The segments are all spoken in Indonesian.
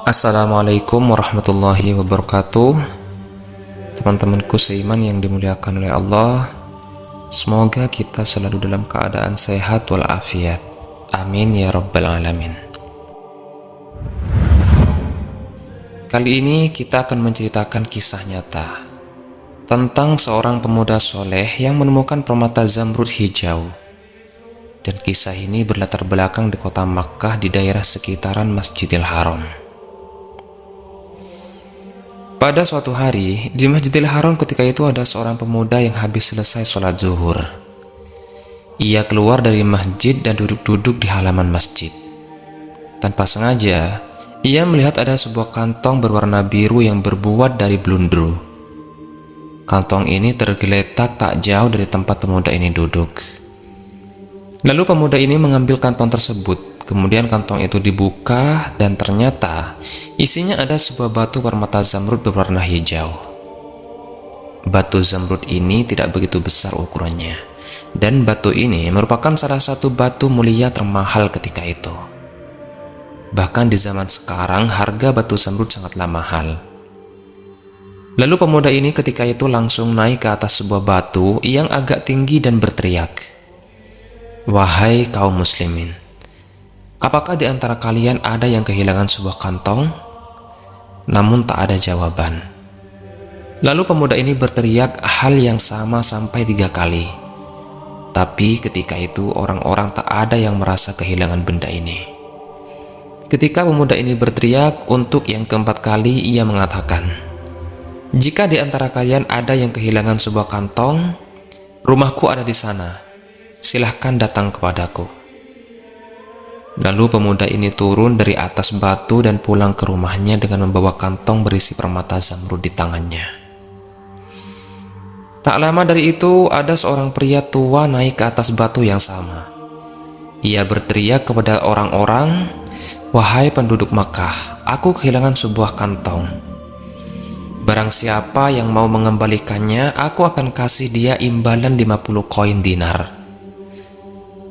Assalamualaikum warahmatullahi wabarakatuh. Teman-temanku seiman yang dimuliakan oleh Allah, semoga kita selalu dalam keadaan sehat walafiat. Amin ya rabbal alamin. Kali ini kita akan menceritakan kisah nyata tentang seorang pemuda soleh yang menemukan permata zamrud hijau. Dan kisah ini berlatar belakang di kota Makkah di daerah sekitaran Masjidil Haram. Pada suatu hari, di Masjidil Haram ketika itu ada seorang pemuda yang habis selesai sholat zuhur. Ia keluar dari masjid dan duduk-duduk di halaman masjid. Tanpa sengaja, ia melihat ada sebuah kantong berwarna biru yang berbuat dari blundru. Kantong ini tergeletak tak jauh dari tempat pemuda ini duduk. Lalu pemuda ini mengambil kantong tersebut. Kemudian kantong itu dibuka dan ternyata isinya ada sebuah batu permata zamrud berwarna hijau. Batu zamrud ini tidak begitu besar ukurannya, dan batu ini merupakan salah satu batu mulia termahal ketika itu. Bahkan di zaman sekarang harga batu zamrud sangatlah mahal. Lalu pemuda ini ketika itu langsung naik ke atas sebuah batu yang agak tinggi dan berteriak, "Wahai kaum muslimin, apakah di antara kalian ada yang kehilangan sebuah kantong?" Namun tak ada jawaban. Lalu pemuda ini berteriak hal yang sama sampai 3 kali. Tapi ketika itu orang-orang tak ada yang merasa kehilangan benda ini. Ketika pemuda ini berteriak untuk yang keempat kali, ia mengatakan, "Jika di antara kalian ada yang kehilangan sebuah kantong, rumahku ada di sana. Silahkan datang kepadaku." Lalu pemuda ini turun dari atas batu dan pulang ke rumahnya dengan membawa kantong berisi permata zamrud di tangannya. Tak lama dari itu, ada seorang pria tua naik ke atas batu yang sama. Ia berteriak kepada orang-orang, "Wahai penduduk Makkah, aku kehilangan sebuah kantong. Barang siapa yang mau mengembalikannya, aku akan kasih dia imbalan 50 koin dinar."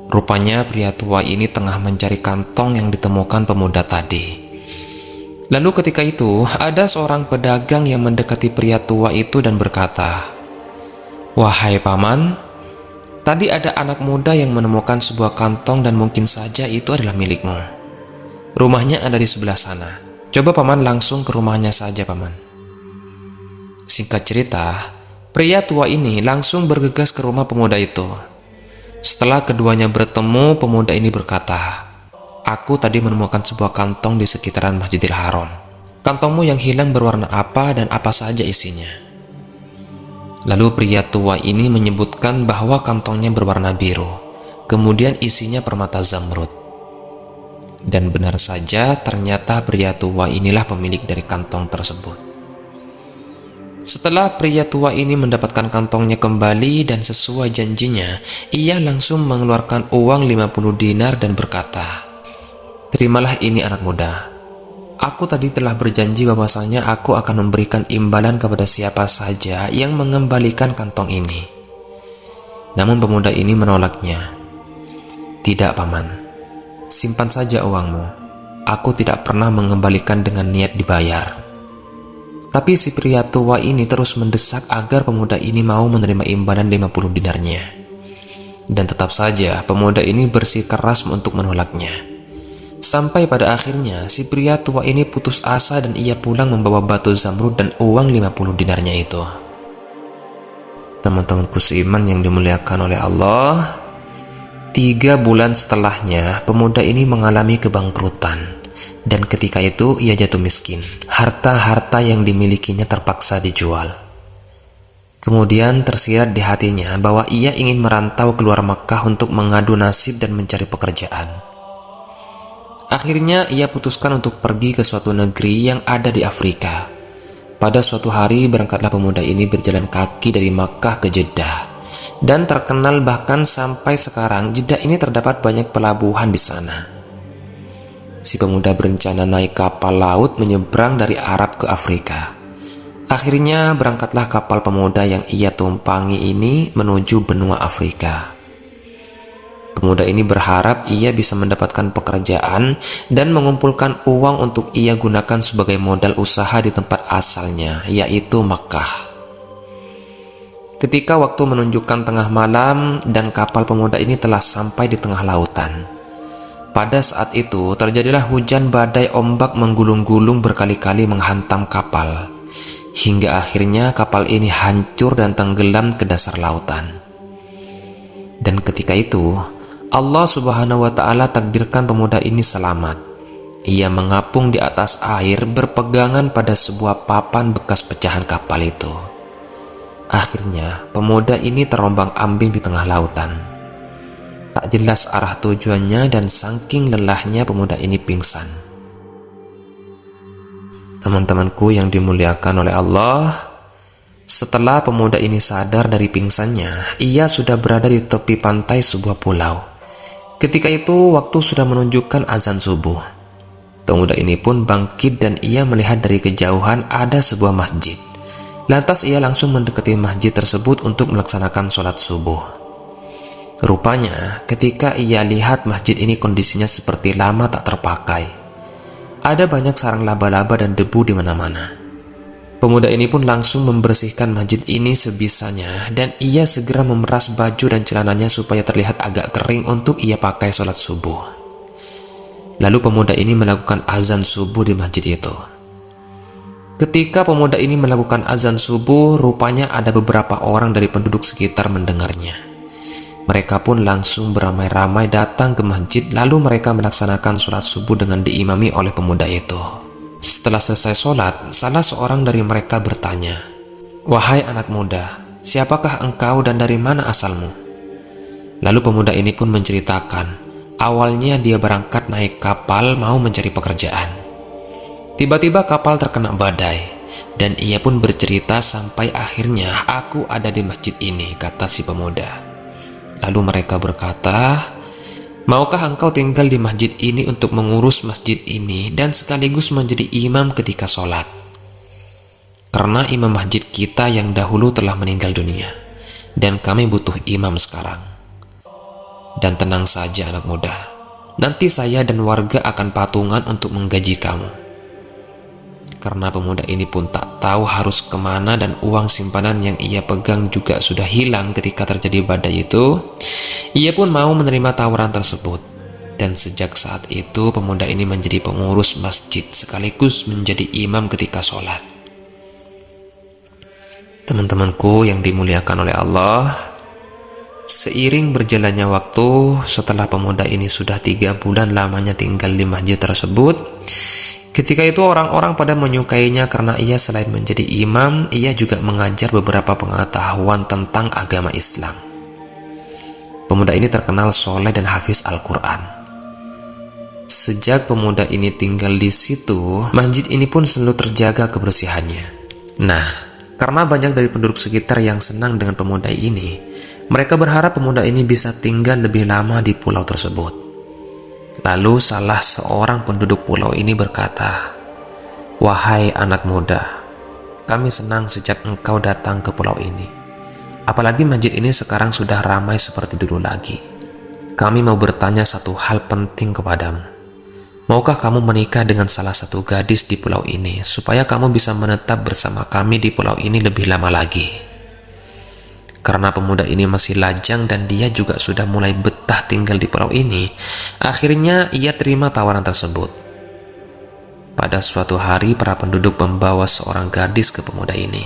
Rupanya pria tua ini tengah mencari kantong yang ditemukan pemuda tadi. Lalu ketika itu ada seorang pedagang yang mendekati pria tua itu dan berkata, "Wahai paman, tadi ada anak muda yang menemukan sebuah kantong dan mungkin saja itu adalah milikmu. Rumahnya ada di sebelah sana. Coba paman langsung ke rumahnya saja paman." Singkat cerita, pria tua ini langsung bergegas ke rumah pemuda itu. Setelah keduanya bertemu, pemuda ini berkata, "Aku tadi menemukan sebuah kantong di sekitaran Masjidil Haram. Kantongmu yang hilang berwarna apa dan apa saja isinya?" Lalu pria tua ini menyebutkan bahwa kantongnya berwarna biru, kemudian isinya permata zamrud. Dan benar saja, ternyata pria tua inilah pemilik dari kantong tersebut. Setelah pria tua ini mendapatkan kantongnya kembali dan sesuai janjinya, ia langsung mengeluarkan uang 50 dinar dan berkata, "Terimalah ini anak muda. Aku tadi telah berjanji bahwasanya aku akan memberikan imbalan kepada siapa saja yang mengembalikan kantong ini." Namun pemuda ini menolaknya. "Tidak paman, simpan saja uangmu. Aku tidak pernah mengembalikan dengan niat dibayar." Tapi si pria tua ini terus mendesak agar pemuda ini mau menerima imbalan 50 dinarnya. Dan tetap saja pemuda ini bersikeras untuk menolaknya. Sampai pada akhirnya si pria tua ini putus asa dan ia pulang membawa batu zamrud dan uang 50 dinarnya itu. Teman-temanku seiman yang dimuliakan oleh Allah, 3 bulan setelahnya pemuda ini mengalami kebangkrutan. Dan ketika itu ia jatuh miskin. Harta-harta yang dimilikinya terpaksa dijual. Kemudian tersirat di hatinya bahwa ia ingin merantau keluar Makkah untuk mengadu nasib dan mencari pekerjaan. Akhirnya ia putuskan untuk pergi ke suatu negeri yang ada di Afrika. Pada suatu hari berangkatlah pemuda ini berjalan kaki dari Makkah ke Jeddah. Dan terkenal bahkan sampai sekarang Jeddah ini terdapat banyak pelabuhan di sana. Si pemuda berencana naik kapal laut menyeberang dari Arab ke Afrika. Akhirnya berangkatlah kapal pemuda yang ia tumpangi ini menuju benua Afrika. Pemuda ini berharap ia bisa mendapatkan pekerjaan dan mengumpulkan uang untuk ia gunakan sebagai modal usaha di tempat asalnya, yaitu Makkah. Ketika waktu menunjukkan tengah malam dan kapal pemuda ini telah sampai di tengah lautan. Pada saat itu terjadilah hujan badai, ombak menggulung-gulung berkali-kali menghantam kapal. Hingga akhirnya kapal ini hancur dan tenggelam ke dasar lautan. Dan ketika itu Allah Subhanahu wa Ta'ala takdirkan pemuda ini selamat. Ia mengapung di atas air berpegangan pada sebuah papan bekas pecahan kapal itu. Akhirnya pemuda ini terombang-ambing di tengah lautan. Tak jelas arah tujuannya dan saking lelahnya pemuda ini pingsan. Teman-temanku yang dimuliakan oleh Allah, setelah pemuda ini sadar dari pingsannya, ia sudah berada di tepi pantai sebuah pulau. Ketika itu waktu sudah menunjukkan azan subuh. Pemuda ini pun bangkit dan ia melihat dari kejauhan ada sebuah masjid. Lantas ia langsung mendekati masjid tersebut untuk melaksanakan sholat subuh. Rupanya ketika ia lihat masjid ini kondisinya seperti lama tak terpakai. Ada banyak sarang laba-laba dan debu di mana-mana. Pemuda ini pun langsung membersihkan masjid ini sebisanya dan ia segera memeras baju dan celananya supaya terlihat agak kering untuk ia pakai sholat subuh. Lalu pemuda ini melakukan azan subuh di masjid itu. Ketika pemuda ini melakukan azan subuh, rupanya ada beberapa orang dari penduduk sekitar mendengarnya. Mereka pun langsung beramai-ramai datang ke masjid, lalu mereka melaksanakan sholat subuh dengan diimami oleh pemuda itu. Setelah selesai sholat, salah seorang dari mereka bertanya, "Wahai anak muda, siapakah engkau dan dari mana asalmu?" Lalu pemuda ini pun menceritakan, awalnya dia berangkat naik kapal mau mencari pekerjaan. Tiba-tiba kapal terkena badai, dan ia pun bercerita sampai akhirnya aku ada di masjid ini, kata si pemuda. Lalu mereka berkata, "Maukah engkau tinggal di masjid ini untuk mengurus masjid ini dan sekaligus menjadi imam ketika sholat? Karena imam masjid kita yang dahulu telah meninggal dunia, dan kami butuh imam sekarang. Dan tenang saja anak muda, nanti saya dan warga akan patungan untuk menggaji kamu." Karena pemuda ini pun tak tahu harus kemana dan uang simpanan yang ia pegang juga sudah hilang ketika terjadi badai itu, ia pun mau menerima tawaran tersebut. Dan sejak saat itu pemuda ini menjadi pengurus masjid sekaligus menjadi imam ketika sholat. Teman-temanku yang dimuliakan oleh Allah, seiring berjalannya waktu, setelah pemuda ini sudah 3 bulan lamanya tinggal di masjid tersebut, ketika itu orang-orang pada menyukainya karena ia selain menjadi imam, ia juga mengajar beberapa pengetahuan tentang agama Islam. Pemuda ini terkenal soleh dan hafiz Al-Quran. Sejak pemuda ini tinggal di situ, masjid ini pun selalu terjaga kebersihannya. Nah, karena banyak dari penduduk sekitar yang senang dengan pemuda ini, mereka berharap pemuda ini bisa tinggal lebih lama di pulau tersebut. Lalu salah seorang penduduk pulau ini berkata, "Wahai anak muda, kami senang sejak engkau datang ke pulau ini. Apalagi masjid ini sekarang sudah ramai seperti dulu lagi. Kami mau bertanya satu hal penting kepadamu. Maukah kamu menikah dengan salah satu gadis di pulau ini, supaya kamu bisa menetap bersama kami di pulau ini lebih lama lagi?" Karena pemuda ini masih lajang dan dia juga sudah mulai betah tinggal di pulau ini, akhirnya ia terima tawaran tersebut. Pada suatu hari para penduduk membawa seorang gadis ke pemuda ini.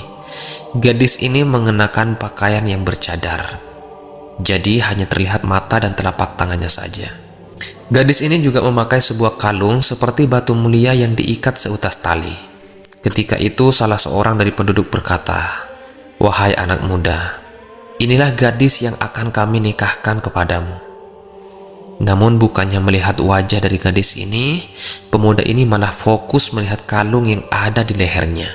Gadis ini mengenakan pakaian yang bercadar, jadi hanya terlihat mata dan telapak tangannya saja. Gadis ini juga memakai sebuah kalung seperti batu mulia yang diikat seutas tali. Ketika itu salah seorang dari penduduk berkata, "Wahai anak muda, inilah gadis yang akan kami nikahkan kepadamu." Namun bukannya melihat wajah dari gadis ini, pemuda ini malah fokus melihat kalung yang ada di lehernya.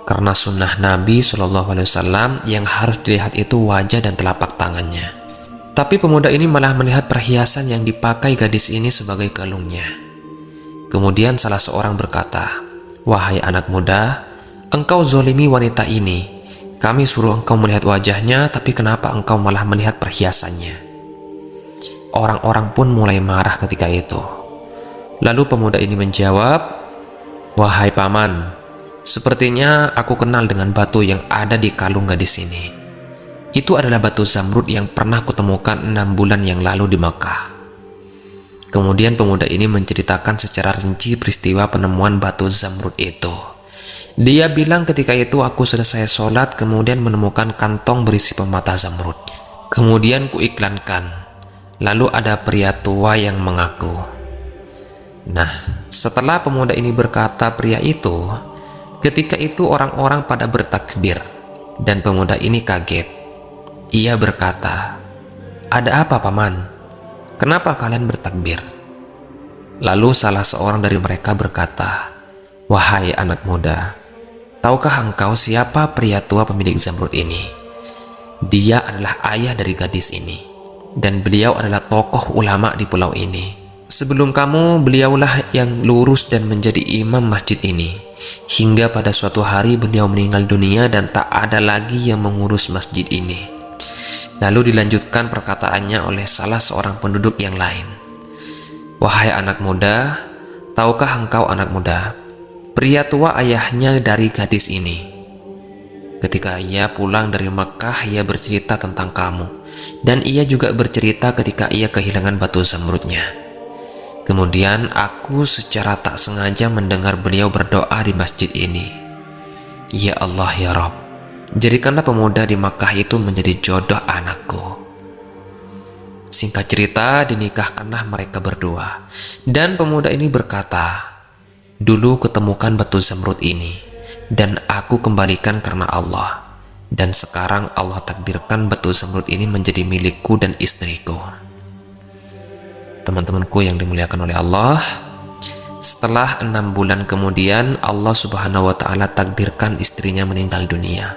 Karena sunnah Nabi SAW yang harus dilihat itu wajah dan telapak tangannya. Tapi pemuda ini malah melihat perhiasan yang dipakai gadis ini sebagai kalungnya. Kemudian salah seorang berkata, "Wahai anak muda, engkau zolimi wanita ini. Kami suruh engkau melihat wajahnya, tapi kenapa engkau malah melihat perhiasannya?" Orang-orang pun mulai marah ketika itu. Lalu pemuda ini menjawab, "Wahai paman, sepertinya aku kenal dengan batu yang ada di kalung gadis ini. Itu adalah batu zamrud yang pernah kutemukan 6 bulan yang lalu di Mekah." Kemudian pemuda ini menceritakan secara rinci peristiwa penemuan batu zamrud itu. Dia bilang, "Ketika itu aku selesai sholat, kemudian menemukan kantong berisi permata zamrud. Kemudian kuiklankan. Lalu ada pria tua yang mengaku." Nah, setelah pemuda ini berkata pria itu, ketika itu orang-orang pada bertakbir dan pemuda ini kaget. Ia berkata, "Ada apa, paman? Kenapa kalian bertakbir?" Lalu salah seorang dari mereka berkata, "Wahai anak muda, tahukah engkau siapa pria tua pemilik zamrud ini? Dia adalah ayah dari gadis ini. Dan beliau adalah tokoh ulama di pulau ini. Sebelum kamu, beliaulah yang lurus dan menjadi imam masjid ini. Hingga pada suatu hari beliau meninggal dunia dan tak ada lagi yang mengurus masjid ini." Lalu dilanjutkan perkataannya oleh salah seorang penduduk yang lain. "Wahai anak muda, tahukah engkau anak muda, pria tua ayahnya dari gadis ini. Ketika ia pulang dari Mekah, ia bercerita tentang kamu. Dan ia juga bercerita ketika ia kehilangan batu zamrudnya. Kemudian aku secara tak sengaja mendengar beliau berdoa di masjid ini. Ya Allah ya Rabb, jadikanlah pemuda di Makkah itu menjadi jodoh anakku." Singkat cerita, dinikahkanlah mereka berdua. Dan pemuda ini berkata, "Dulu kutemukan batu zamrud ini, dan aku kembalikan karena Allah. Dan sekarang Allah takdirkan batu zamrud ini menjadi milikku dan istriku." Teman-temanku yang dimuliakan oleh Allah, setelah 6 bulan kemudian Allah Subhanahu wa Ta'ala takdirkan istrinya meninggal dunia.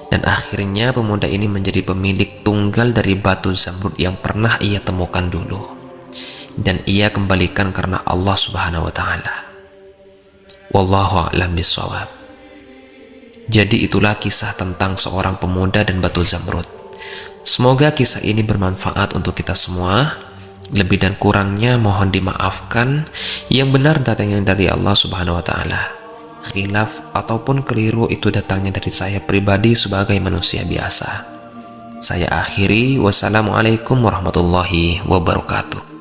Dan akhirnya pemuda ini menjadi pemilik tunggal dari batu zamrud yang pernah ia temukan dulu. Dan ia kembalikan karena Allah Subhanahu wa Ta'ala. Wallahu a'lam bishawab. Jadi itulah kisah tentang seorang pemuda dan batu zamrud. Semoga kisah ini bermanfaat untuk kita semua. Lebih dan kurangnya mohon dimaafkan. Yang benar datangnya dari Allah Subhanahu wa Ta'ala. Khilaf ataupun keliru itu datangnya dari saya pribadi sebagai manusia biasa. Saya akhiri. Wassalamualaikum warahmatullahi wabarakatuh.